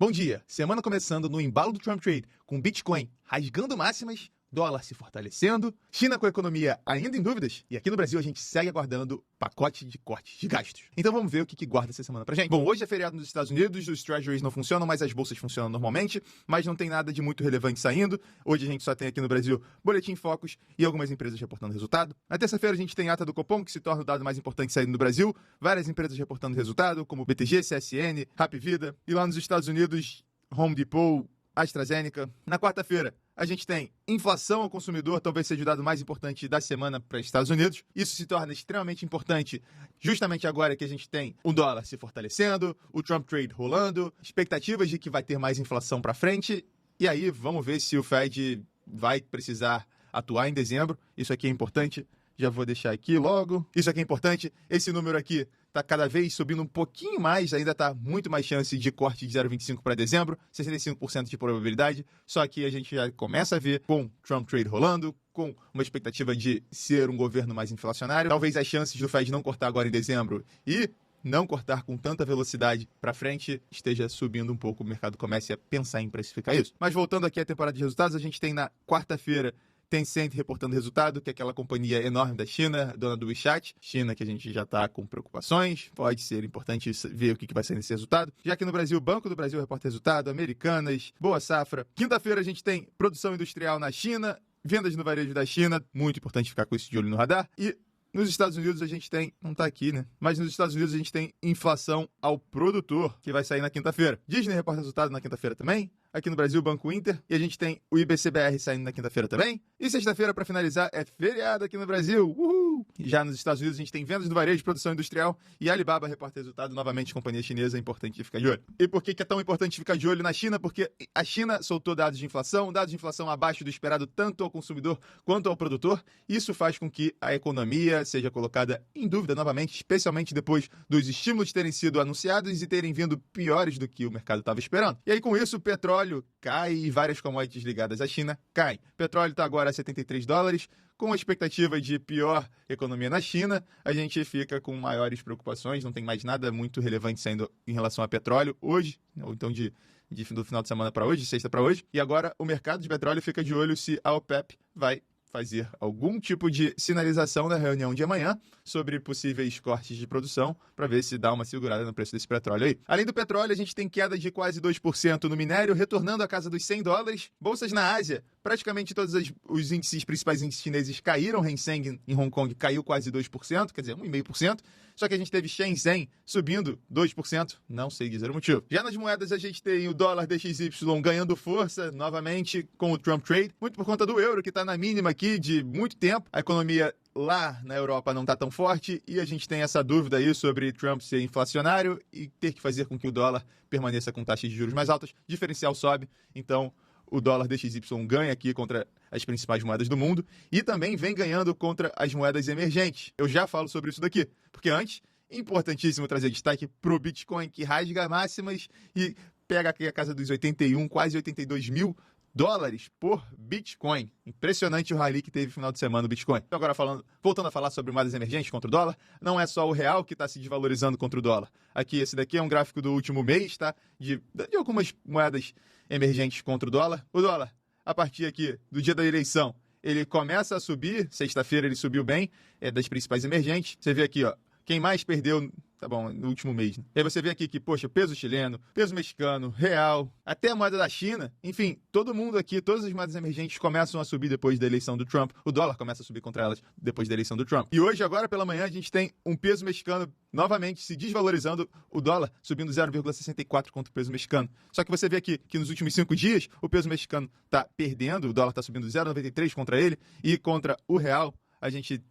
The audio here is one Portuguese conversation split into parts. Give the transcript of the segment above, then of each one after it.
Bom dia! Semana começando no embalo do Trump Trade, com Bitcoin rasgando máximas, dólar se fortalecendo, China com a economia ainda em dúvidas, e aqui no Brasil a gente segue aguardando pacote de cortes de gastos. Então vamos ver o que guarda essa semana pra gente. Bom, hoje é feriado nos Estados Unidos, os treasuries não funcionam, mas as bolsas funcionam normalmente, mas não tem nada de muito relevante saindo. Hoje a gente só tem aqui no Brasil Boletim Focus e algumas empresas reportando resultado. Na terça-feira a gente tem a ata do Copom, que se torna o dado mais importante saindo no Brasil, várias empresas reportando resultado, como BTG, CSN, Hapvida, e lá nos Estados Unidos, Home Depot, AstraZeneca. Na quarta-feira, a gente tem inflação ao consumidor, talvez seja o dado mais importante da semana para os Estados Unidos. Isso se torna extremamente importante justamente agora que a gente tem o dólar se fortalecendo, o Trump Trade rolando, expectativas de que vai ter mais inflação para frente. E aí, vamos ver se o Fed vai precisar atuar em dezembro. Isso aqui é importante. Já vou deixar aqui logo. Isso aqui é importante. Esse número aqui está cada vez subindo um pouquinho mais. Ainda está muito mais chance de corte de 0,25 para dezembro. 65% de probabilidade. Só que a gente já começa a ver com Trump Trade rolando, com uma expectativa de ser um governo mais inflacionário. Talvez as chances do Fed não cortar agora em dezembro e não cortar com tanta velocidade para frente esteja subindo um pouco. O mercado comece a pensar em precificar isso. Mas voltando aqui à temporada de resultados, a gente tem na quarta-feira Tencent reportando resultado, que é aquela companhia enorme da China, dona do WeChat. China que a gente já está com preocupações, pode ser importante ver o que vai sair nesse resultado. Já que no Brasil, o Banco do Brasil reporta resultado, Americanas, Boa Safra. Quinta-feira a gente tem produção industrial na China, vendas no varejo da China, muito importante ficar com isso de olho no radar. E nos Estados Unidos a gente tem, não tá aqui, né? Mas nos Estados Unidos a gente tem inflação ao produtor, que vai sair na quinta-feira. Disney reporta resultado na quinta-feira também. Aqui no Brasil, Banco Inter. E a gente tem o IBCBR saindo na quinta-feira também. E sexta-feira, para finalizar, é feriado aqui no Brasil. Uhul! Já nos Estados Unidos, a gente tem vendas no varejo, produção industrial. E Alibaba reporta resultado, novamente, companhia chinesa, é importante ficar de olho. E por que é tão importante ficar de olho na China? Porque a China soltou dados de inflação abaixo do esperado tanto ao consumidor quanto ao produtor. Isso faz com que a economia seja colocada em dúvida novamente, especialmente depois dos estímulos terem sido anunciados e terem vindo piores do que o mercado estava esperando. E aí, com isso, o petróleo cai e várias commodities ligadas à China caem. O petróleo está agora a $73, com a expectativa de pior economia na China, a gente fica com maiores preocupações, não tem mais nada muito relevante saindo em relação a petróleo hoje, ou então do final de semana para hoje, de sexta para hoje. E agora o mercado de petróleo fica de olho se a OPEP vai fazer algum tipo de sinalização na reunião de amanhã sobre possíveis cortes de produção para ver se dá uma segurada no preço desse petróleo aí. Além do petróleo, a gente tem queda de quase 2% no minério, retornando à casa dos $100. Bolsas na Ásia, praticamente todos os índices, principais índices chineses caíram. Hang Seng em Hong Kong caiu quase 2%, quer dizer, 1,5%. Só que a gente teve Shenzhen subindo 2%, não sei dizer o motivo. Já nas moedas, a gente tem o dólar DXY ganhando força novamente com o Trump Trade, muito por conta do euro, que está na mínima aqui de muito tempo. A economia lá na Europa não está tão forte e a gente tem essa dúvida aí sobre Trump ser inflacionário e ter que fazer com que o dólar permaneça com taxas de juros mais altas. Diferencial sobe, então o dólar DXY ganha aqui contra as principais moedas do mundo e também vem ganhando contra as moedas emergentes. Eu já falo sobre isso daqui, porque antes, importantíssimo trazer destaque para o Bitcoin, que rasga máximas e pega aqui a casa dos 81, quase 82 mil dólares por Bitcoin. Impressionante o rally que teve no final de semana do Bitcoin. Então agora voltando a falar sobre moedas emergentes contra o dólar, não é só o real que está se desvalorizando contra o dólar. Aqui, esse daqui é um gráfico do último mês, tá? De algumas moedas emergentes contra o dólar. O dólar, a partir aqui do dia da eleição, ele começa a subir. Sexta-feira ele subiu bem, é das principais emergentes. Você vê aqui, ó, quem mais perdeu, tá bom, no último mês, né? E aí você vê aqui que, poxa, peso chileno, peso mexicano, real, até a moeda da China, enfim, todo mundo aqui, todas as moedas emergentes começam a subir depois da eleição do Trump. O dólar começa a subir contra elas depois da eleição do Trump. E hoje, agora pela manhã, a gente tem um peso mexicano novamente se desvalorizando, o dólar subindo 0,64 contra o peso mexicano. Só que você vê aqui que nos últimos 5 dias, o peso mexicano tá perdendo, o dólar tá subindo 0,93 contra ele, e contra o real, a gente,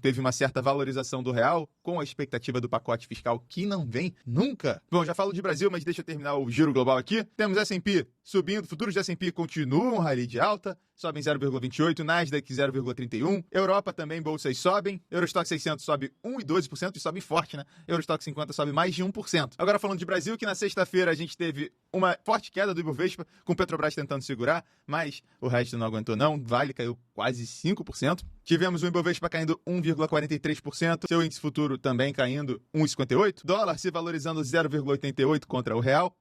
teve uma certa valorização do real com a expectativa do pacote fiscal que não vem nunca. Bom, já falo de Brasil, mas deixa eu terminar o giro global aqui. Temos S&P subindo, futuros de S&P continuam rally de alta, sobem 0,28, Nasdaq 0,31, Europa também, bolsas sobem, Eurostock 600 sobe 1,12% e sobe forte, né? Eurostock 50 sobe mais de 1%. Agora falando de Brasil, que na sexta-feira a gente teve uma forte queda do Ibovespa, com Petrobras tentando segurar, mas o resto não aguentou não, Vale caiu quase 5%. Tivemos o Ibovespa caindo 1,43%, seu índice futuro também caindo 1,58%, dólar se valorizando 0,88 contra o real.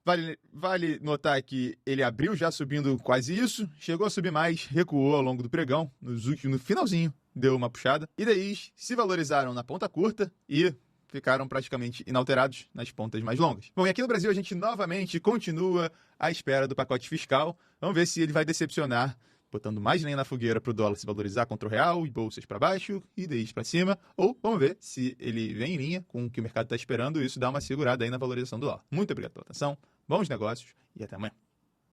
Vale notar que ele abriu já subindo quase isso, chegou a subir mais, recuou ao longo do pregão, no finalzinho deu uma puxada. IDIs se valorizaram na ponta curta e ficaram praticamente inalterados nas pontas mais longas. Bom, e aqui no Brasil a gente novamente continua à espera do pacote fiscal. Vamos ver se ele vai decepcionar, botando mais lenha na fogueira para o dólar se valorizar contra o real e bolsas para baixo e IDIs para cima. Ou vamos ver se ele vem em linha com o que o mercado está esperando e isso dá uma segurada aí na valorização do dólar. Muito obrigado pela atenção, bons negócios e até amanhã.